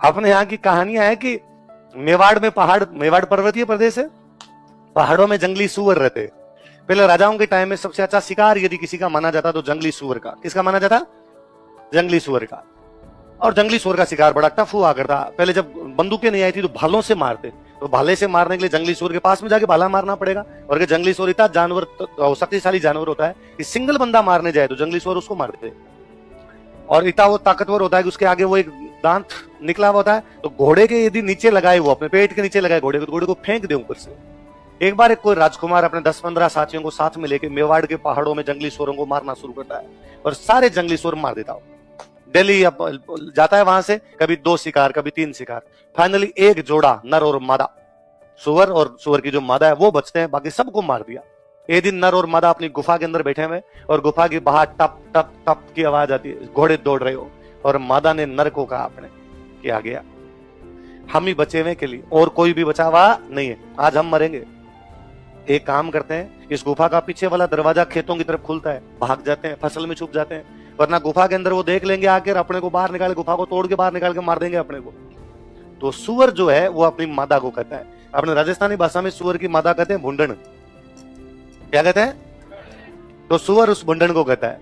अपने यहाँ की कहानियां है कि मेवाड़ में मेवाड़ पर्वतीय प्रदेश है, पहाड़ों में जंगली सुअर रहते। पहले राजाओं के टाइम में सबसे अच्छा शिकार यदि किसी का माना जाता तो जंगली सुअर का। किसका माना जाता? जंगली सुअर का। और जंगली सुअर का शिकार बड़ा टफ हुआ करता। पहले जब बंदूकें नहीं आई थी तो भालों से मारते, तो भाले से मारने के लिए जंगली सुअर के पास में जाके भाला मारना पड़ेगा। और अगर जंगली सुअर इतना जानवर शक्तिशाली जानवर होता है कि सिंगल बंदा मारने जाए तो जंगली सुअर उसको मार देते। और इतना वो ताकतवर होता है कि उसके आगे वो एक दांत निकला हुआ होता है, तो घोड़े के यदि नीचे लगाए, वो अपने पेट के नीचे लगाए घोड़े को, तो घोड़े को फेंक दे ऊपर से। एक बार एक कोई राजकुमार अपने 10-15 साथियों को साथ में लेके मेवाड़ के पहाड़ों में जंगली सुअरों को मारना शुरू करता है और सारे जंगली सुअर मार देता हो। दिल्ली जाता है वहां से, कभी 2 शिकार, कभी 3 शिकार, फाइनली एक जोड़ा नर और मादा सुअर, और सुअर की जो मादा है वो बचते हैं, बाकी सबको मार दिया। एक दिन नर और मादा अपनी गुफा के अंदर बैठे हुए और गुफा की बाहर टप टप टप की आवाज आती है, घोड़े दौड़ रहे हो, और मादा ने नर को कहा अपने कि आ गया, हम ही बचे हुए के लिए, और कोई भी बचा हुआ नहीं है, आज हम मरेंगे। एक काम करते हैं, इस गुफा का पीछे वाला दरवाजा खेतों की तरफ खुलता है, भाग जाते हैं, फसल में छुप जाते हैं, वरना गुफा के अंदर वो देख लेंगे आकर, अपने को बाहर निकाल, गुफा को तोड़ के बाहर निकाल के मार देंगे अपने को। तो सुअर जो है वो अपनी मादा को कहता है, अपने राजस्थानी भाषा में सुअर की मादा कहते हैं भुंडन। क्या कहते हैं? तो सुअर उस भुंडन को कहता है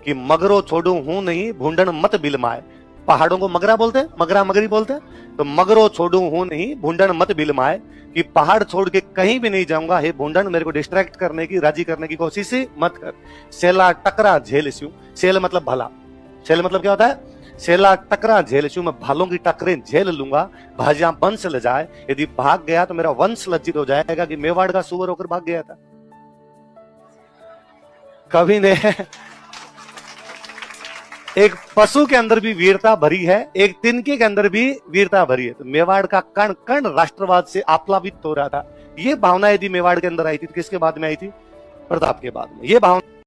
कि मगरो छोड़ू हूं नहीं, भुंडन मत बिलमाए। पहाड़ों को मगरा बोलते हैं, मगरा मगरी बोलते हैं। तो मगरो छोड़ू हूं नहीं, भुंडन मत बिलमाए, कि पहाड़ छोड़ के कहीं भी नहीं जाऊंगा, हे भुंडन मेरे को डिस्ट्रैक्ट करने की, राजी करने की कोशिश मत कर। सेला टकरा झेल स्यू, सेल मतलब भला, सेल मतलब क्या होता है? सेला टकरा झेल स्यू, मैं भालों की टकरें झेल लूंगा, भाजियां वंश ले जाए, यदि भाग गया तो मेरा वंश लज्जित हो जाएगा कि मेवाड़ का सुअर होकर भाग गया था। कवि ने एक पशु के अंदर भी वीरता भरी है, एक तिनके के अंदर भी वीरता भरी है। तो मेवाड़ का कण कण राष्ट्रवाद से आप्लावित हो रहा था। ये भावना यदि मेवाड़ के अंदर आई थी तो किसके बाद में आई थी? प्रताप के बाद में। ये भावना